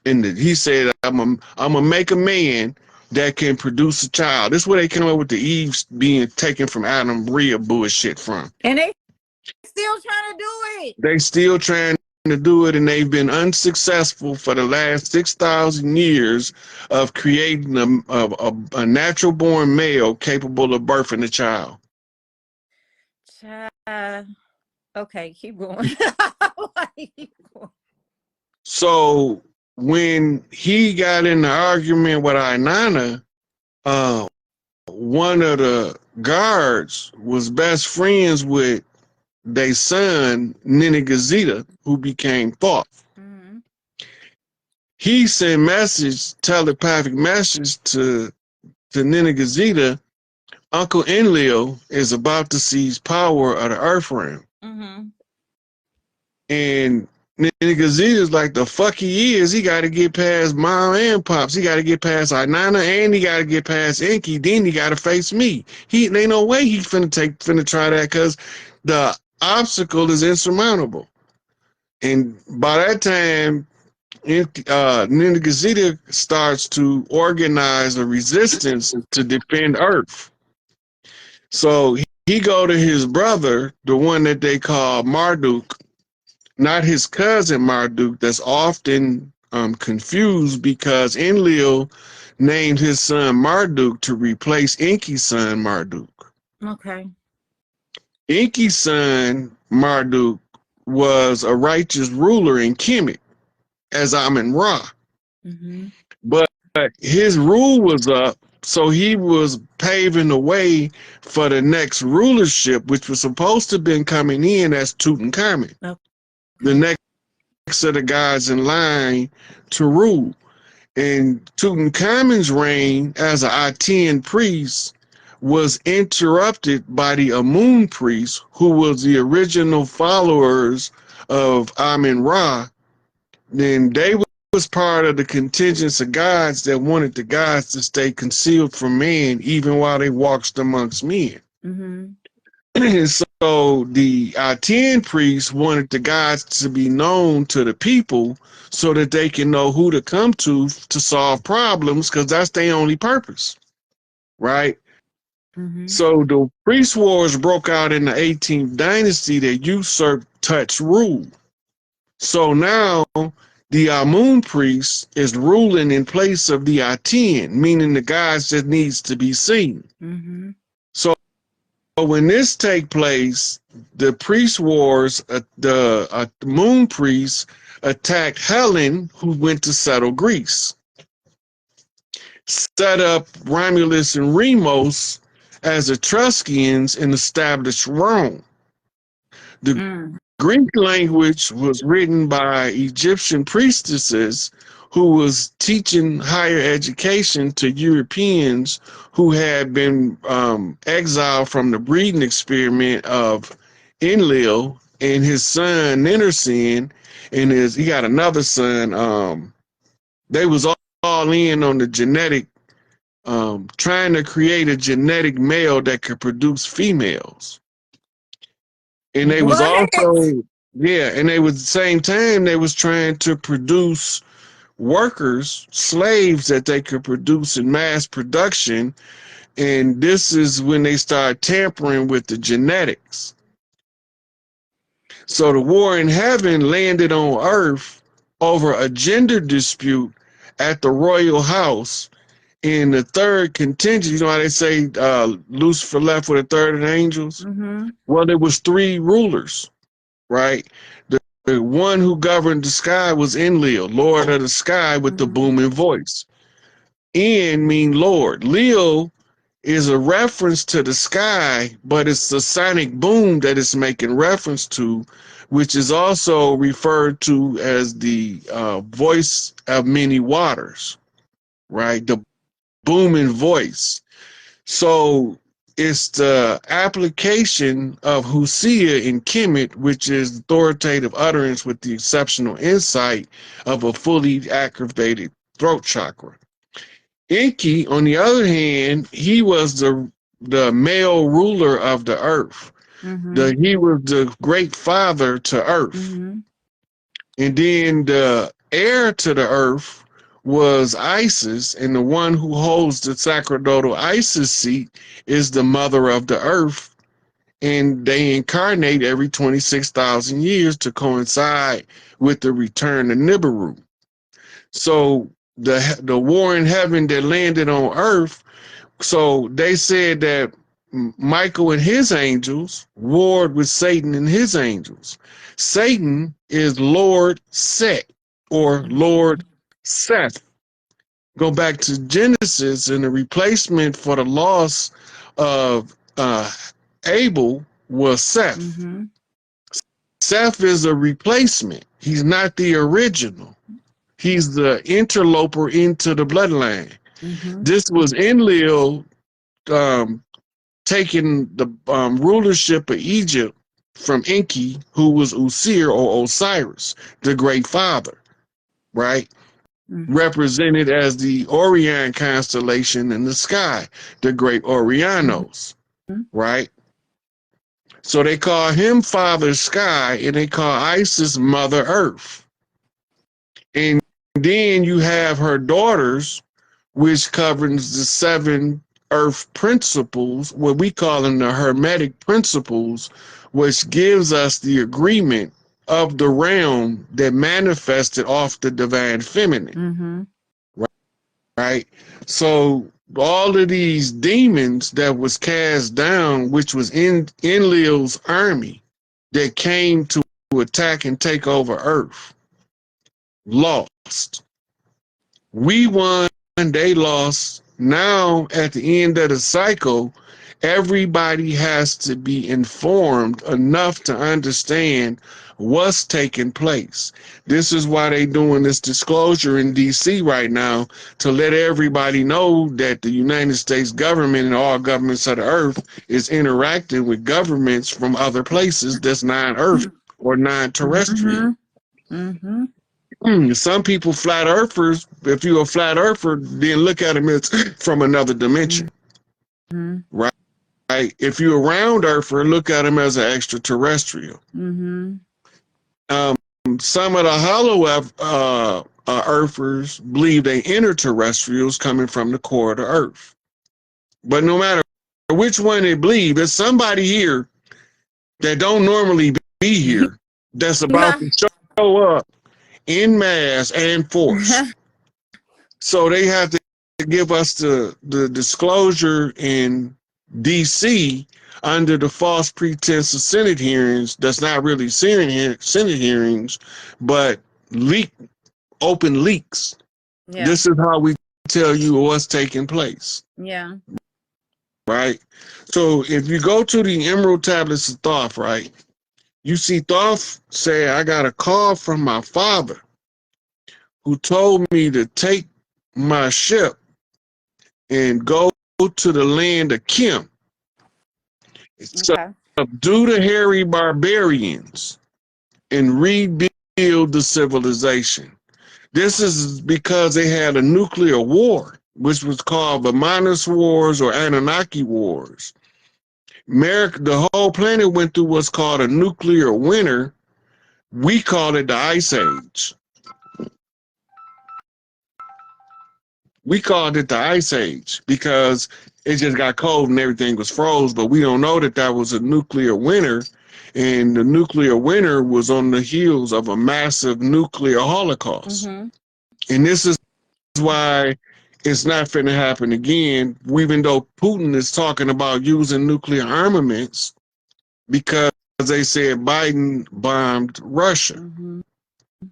and he said, I'm gonna make a man that can produce a child. This is where they come up with the Eve being taken from Adam Rhea bullshit from. And they still trying to do it. They still trying to do it, and they've been unsuccessful for the last 6,000 years of creating a natural born male capable of birthing a child. Okay, keep going. So when he got in the argument with Inanna, one of the guards was best friends with their son, Nenegazita, who became Thoth. Mm-hmm. He sent telepathic message to Nenegazita, Uncle Enlil is about to seize power of the Earth realm. Mm-hmm. And Nenegazita is like, the fuck he is. He got to get past Mom and Pops. He got to get past Inanna, and he got to get past Enki. Then he got to face me. Ain't no way he's finna try that, because the obstacle is insurmountable. And by that time, Then the Gazeta starts to organize a resistance to defend Earth. So he go to his brother, the one that they call Marduk, not his cousin Marduk, that's often confused because Enlil named his son Marduk to replace Enki's son Marduk. Okay. Enki's son Marduk was a righteous ruler in Kemet, as Amun-Ra. But his rule was up, so he was paving the way for the next rulership, which was supposed to have been coming in as Tutankhamun, the next of the guys in line to rule. And Tutankhamun's reign as an Aten priest was interrupted by the Amun priests, who was the original followers of Amun-Ra. Then they was part of the contingents of gods that wanted the gods to stay concealed from man, even while they walked amongst men. And so the Aten priests wanted the gods to be known to the people so that they can know who to come to solve problems, because that's their only purpose, right? So the priest wars broke out in the 18th dynasty that usurped touch rule. So now the Amun priest is ruling in place of the Aten, meaning the gods that needs to be seen. So when this take place, the priest wars, the moon priests attacked Helen, who went to settle Greece, set up Romulus and Remus as Etruscans, and established Rome. The Greek language was written by Egyptian priestesses who was teaching higher education to Europeans who had been exiled from the breeding experiment of Enlil and his son Ninursin, and he got another son. They was all in on the genetic, trying to create a genetic male that could produce females. And they was also, and they was at the same time they was trying to produce workers, slaves that they could produce in mass production. And this is when they start tampering with the genetics. So the war in heaven landed on earth over a gender dispute at the royal house. In the third contingent, you know how they say Lucifer left with a third of the angels? Well, there was three rulers, right? The one who governed the sky was Enlil, Lord of the sky with the booming voice. En mean Lord. Lil is a reference to the sky, but it's the sonic boom that it's making reference to, which is also referred to as the voice of many waters, right? The booming voice. So it's the application of Husia in Kemet, which is authoritative utterance with the exceptional insight of a fully activated throat chakra. Enki, on the other hand, he was the male ruler of the earth. He was the great father to earth. And then the heir to the earth was Isis, and the one who holds the sacerdotal Isis seat is the mother of the earth, and they incarnate every 26,000 years to coincide with the return of Nibiru. So the war in heaven that landed on earth, so they said that Michael and his angels warred with Satan and his angels. Satan is Lord Set or Lord Seth. Go back to Genesis, and the replacement for the loss of Abel was Seth. Seth is a replacement. He's not the original. He's the interloper into the bloodline. This was Enlil taking the rulership of Egypt from Enki, who was Usir or Osiris, the great father, right? Represented as the Orion constellation in the sky, the great Orionos, right? So they call him Father Sky, and they call Isis Mother Earth. And then you have her daughters, which governs the 7 earth principles, what we call them the hermetic principles, which gives us the agreement of the realm that manifested off the divine feminine. Right? So all of these demons that was cast down, which was in Enlil's army that came to attack and take over Earth, lost. We won, they lost. Now, at the end of the cycle, everybody has to be informed enough to understand what's taking place. This is why they doing this disclosure in DC right now, to let everybody know that the United States government and all governments of the earth is interacting with governments from other places that's non-earth or non-terrestrial. Some people, flat earthers, if you're a flat earther, then look at them as from another dimension. Right? If you're a round earther, look at them as an extraterrestrial. Some of the hollow earthers believe they interterrestrials coming from the core of the earth. But no matter which one they believe, there's somebody here that don't normally be here that's about to show up in mass and force. So they have to give us the disclosure in DC under the false pretense of Senate hearings. That's not really Senate hearings, but open leaks. Yeah. This is how we tell you what's taking place. Yeah. Right? So if you go to the Emerald Tablets of Thoth, right, you see Thoth say, I got a call from my father who told me to take my ship and go to the land of Kim. Subdue the hairy barbarians and rebuild the civilization. This is because they had a nuclear war, which was called the Minas Wars or Anunnaki Wars. The whole planet went through what's called a nuclear winter. We call it the Ice Age. We called it the Ice Age because it just got cold and everything was froze, but we don't know that that was a nuclear winter, and the nuclear winter was on the heels of a massive nuclear holocaust. And this is why it's not finna happen again, even though Putin is talking about using nuclear armaments because they said Biden bombed Russia.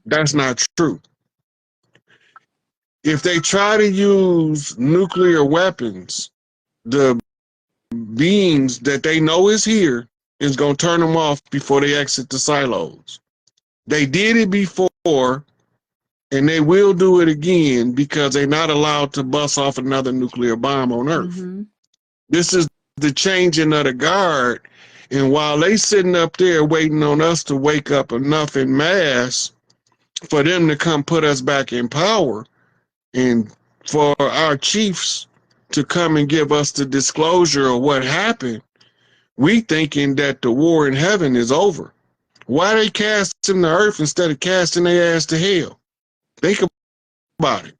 That's not true. If they try to use nuclear weapons, the beings that they know is here is going to turn them off before they exit the silos. They did it before, and they will do it again because they're not allowed to bust off another nuclear bomb on Earth. This is the changing of the guard, and while they sitting up there waiting on us to wake up enough in mass for them to come put us back in power, and for our chiefs to come and give us the disclosure of what happened, we thinking that the war in heaven is over. Why they cast them to earth instead of casting their ass to hell? Think about it.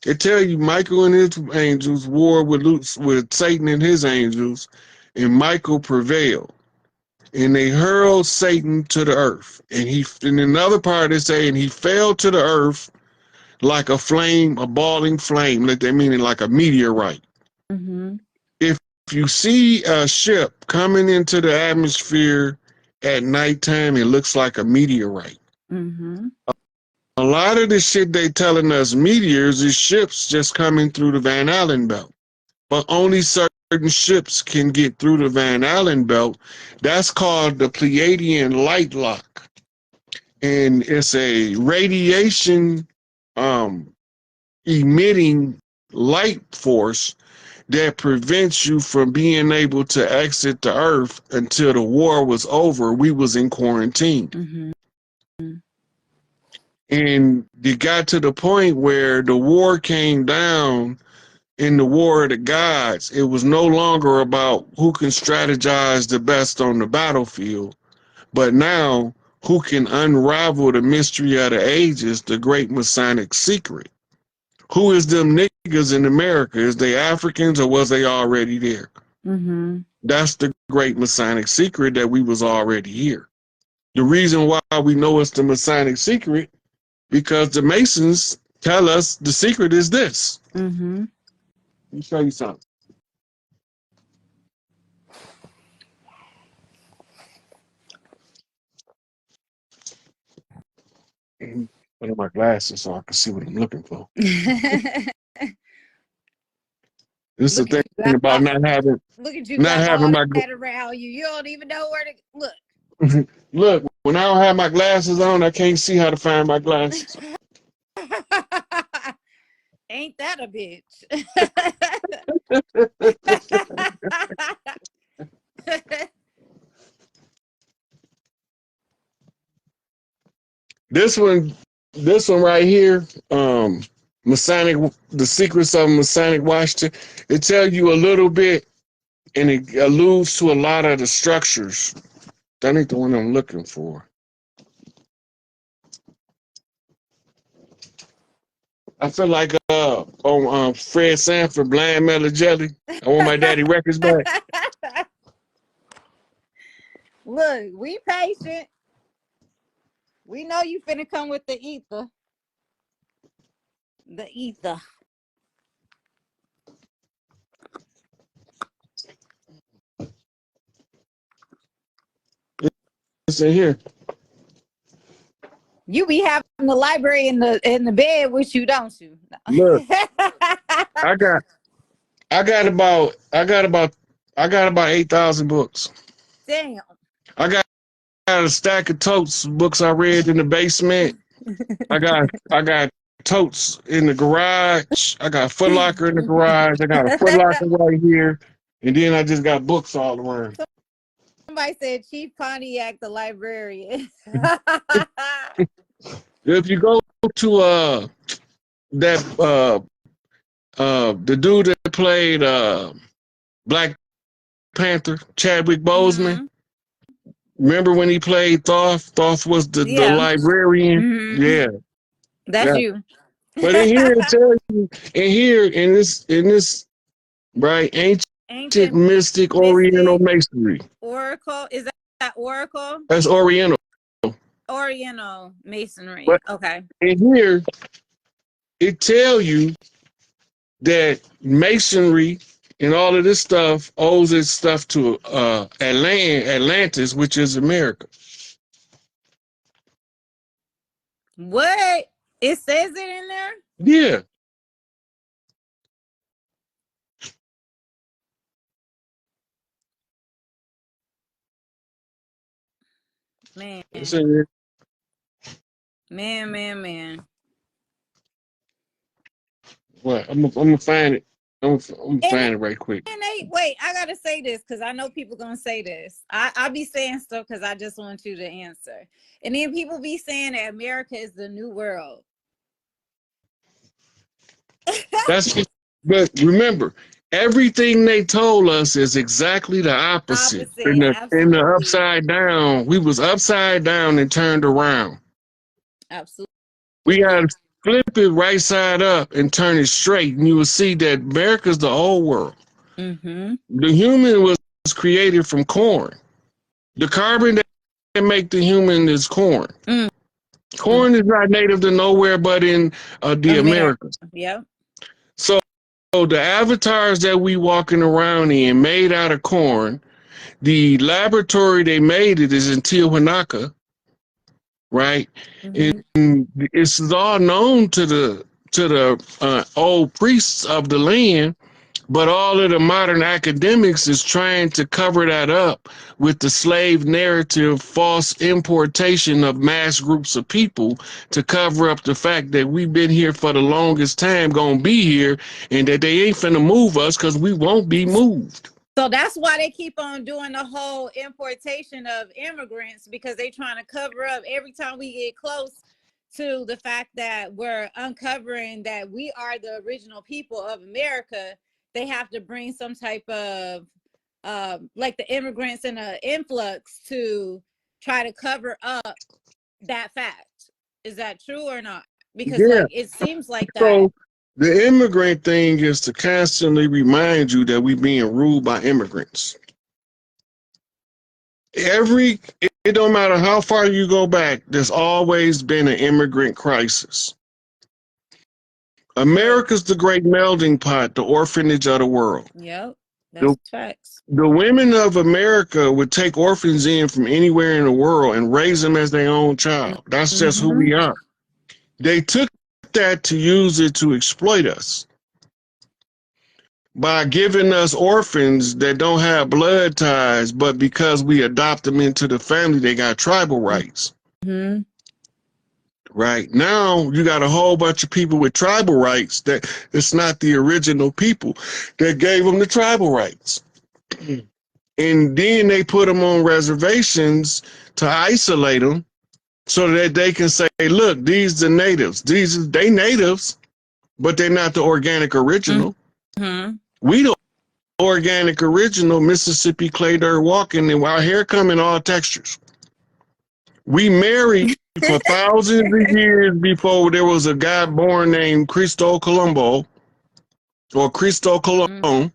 It tell you Michael and his angels war with Satan and his angels, and Michael prevailed. And they hurled Satan to the earth. And in another part, it's saying he fell to the earth like a flame, a balling flame, like they meaning like a meteorite. If you see a ship coming into the atmosphere at nighttime, it looks like a meteorite. A lot of the shit they telling us meteors is ships just coming through the Van Allen belt. But only certain ships can get through the Van Allen belt. That's called the Pleiadian light lock. And it's a radiation emitting light force that prevents you from being able to exit the earth until the war was over. We was in quarantine. And it got to the point where the war came down in the war of the gods. It was no longer about who can strategize the best on the battlefield, but now who can unravel the mystery of the ages, the great Masonic secret. Who is them niggas in America? Is they Africans or was they already there? Mm-hmm. That's the great Masonic secret, that we was already here. The reason why we know it's the Masonic secret, because the Masons tell us the secret is this. Mm-hmm. Let me show you something. Put on my glasses so I can see what I'm looking for. This is the Look at thing you. about not having Look at you. not Got having all my that around you. You don't even know where to look. look. When I don't have my glasses on, I can't see how to find my glasses. Ain't that a bitch? This one right here, Masonic, the secrets of Masonic Washington. It tells you a little bit, and it alludes to a lot of the structures. That ain't the one I'm looking for. I feel like on Fred Sanford, Blind Mellow Jelly. I want my daddy records back. Look, we patient. We know you finna come with the ether. The ether. It's in here. You be having the library in the bed with you, don't you? Look, I got I got about 8,000 books. Damn. I got a stack of totes books I read in the basement. I got totes in the garage. I got a Foot Locker in the garage. I got a Foot Locker right here, and then I just got books all around. Somebody said Chief Pontiac the librarian. If you go to that the dude that played Black Panther, Chadwick Boseman. Mm-hmm. Remember when he played Thoth? Thoth was the Yeah. librarian. Mm-hmm. Yeah, That's yeah. you. But in here it tells you, in this right, ancient Ancient mystic Oriental mystic masonry. oracle. Is that oracle? That's Oriental. Oriental masonry. But Okay. in here it tell you that masonry and all of this stuff owes its stuff to Atlantis, which is America. What? It says it in there? Yeah. Man. It's in here. Man. What? I'm gonna find it. I'm gonna And find it right quick. wait, I gotta say this because I know people gonna say this. I be saying stuff because I just want you to answer. And then people be saying that America is the new world. That's just, but remember, everything they told us is exactly the opposite. Opposite, In the absolutely. upside down, we was upside down and turned around. Absolutely. We gotta flip it right side up and turn it straight, and you will see that America's the old world. Mm-hmm. The human was created from corn. The carbon that make the human is corn. Mm-hmm. Corn is not native to nowhere but in the America. Americas. Yep. So the avatars that we walking around in made out of corn. The laboratory they made it is in Tijuana, right? Mm-hmm. And it's all known to the old priests of the land, but all of the modern academics is trying to cover that up with the slave narrative, false importation of mass groups of people to cover up the fact that we've been here for the longest time, gonna be here, and that they ain't finna move us because we won't be moved. So that's why they keep on doing the whole importation of immigrants, because they trying to cover up every time we get close to the fact that we're uncovering that we are the original people of America. They have to bring some type of like the immigrants in an influx to try to cover up that fact. Is that true or not? Because Yeah. like it seems like that. So the immigrant thing is to constantly remind you that we're being ruled by immigrants. It don't matter how far you go back, there's always been an immigrant crisis. America's the great melting pot, the orphanage of the world. Yep, The, that's facts. the women of America would take orphans in from anywhere in the world and raise them as their own child. That's just who we are. They took that to use it to exploit us by giving us orphans that don't have blood ties, but because we adopt them into the family, they got tribal rights. Right now, you got a whole bunch of people with tribal rights that it's not the original people that gave them the tribal rights. And then they put them on reservations to isolate them so that they can say, look, these are natives. They natives, but they're not the organic original. We the organic original Mississippi clay dirt walking, and our hair come in all textures. We married for thousands of years before there was a guy born named Cristo Colombo or Cristo Colon,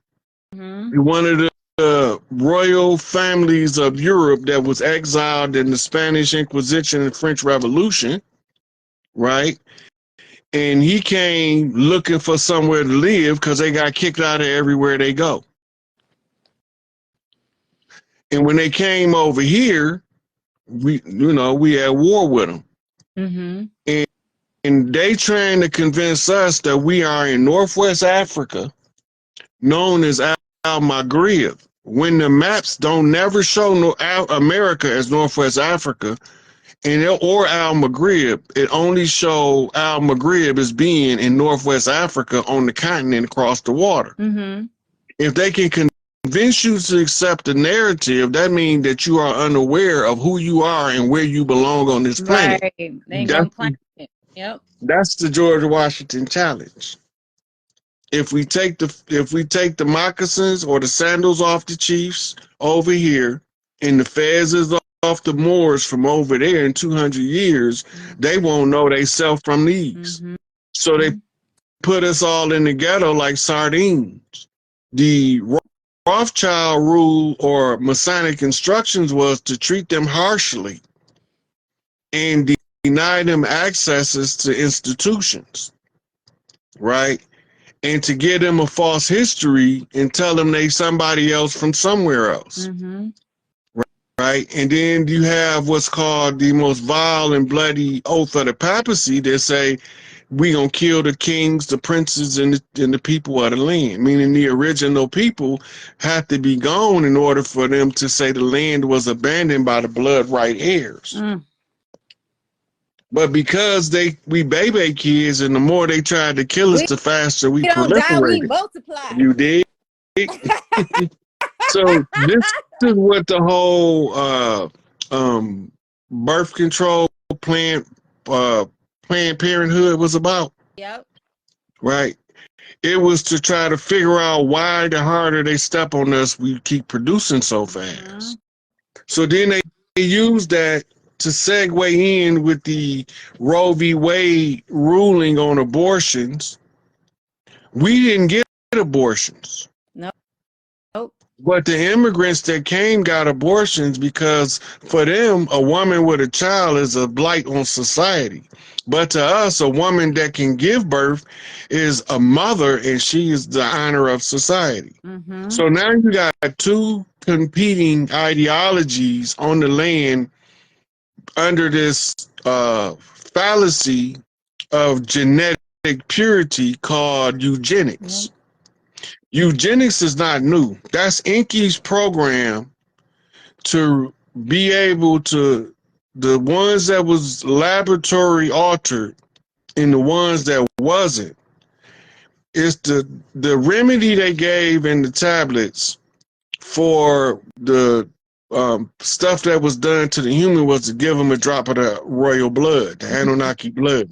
one of the royal families of Europe that was exiled in the Spanish Inquisition and French Revolution, right? And he came looking for somewhere to live because they got kicked out of everywhere they go. And when they came over here, we had war with them. And they trying to convince us that we are in Northwest Africa, known as Al-Maghrib, when the maps don't never show America as Northwest Africa or Al-Maghrib. It only show Al-Maghrib as being in Northwest Africa on the continent across the water. If they can convince you to accept the narrative, that means that you are unaware of who you are and where you belong on this planet. Right. They ain't gonna claim it. Yep. That's the George Washington challenge. If we take the moccasins or the sandals off the chiefs over here, and the fez is off the Moors from over there in 200 years, they won't know they self from these. So they put us all in the ghetto like sardines. The Rothschild rule or Masonic instructions was to treat them harshly and deny them accesses to institutions, right? And to give them a false history and tell them they somebody else from somewhere else, right? And then you have what's called the most vile and bloody oath of the papacy that say, we gonna kill the kings, the princes, and the people of the land, meaning the original people have to be gone in order for them to say the land was abandoned by the blood right heirs. But because we baby kids, and the more they tried to kill us, the faster we proliferated. We multiply. You did. So this is what the whole birth control plan, Planned Parenthood was about. Yep. Right. It was to try to figure out why the harder they step on us, we keep producing so fast. So then they used that to segue in with the Roe v. Wade ruling on abortions. We didn't get abortions. Nope. But the immigrants that came got abortions because for them, a woman with a child is a blight on society. But to us, a woman that can give birth is a mother, and she is the honor of society. So now you got two competing ideologies on the land under this fallacy of genetic purity called eugenics. Eugenics is not new. That's Enki's program to be able to, the ones that was laboratory altered and the ones that wasn't, is the remedy they gave in the tablets for the stuff that was done to the human was to give them a drop of the royal blood, the Anunnaki blood.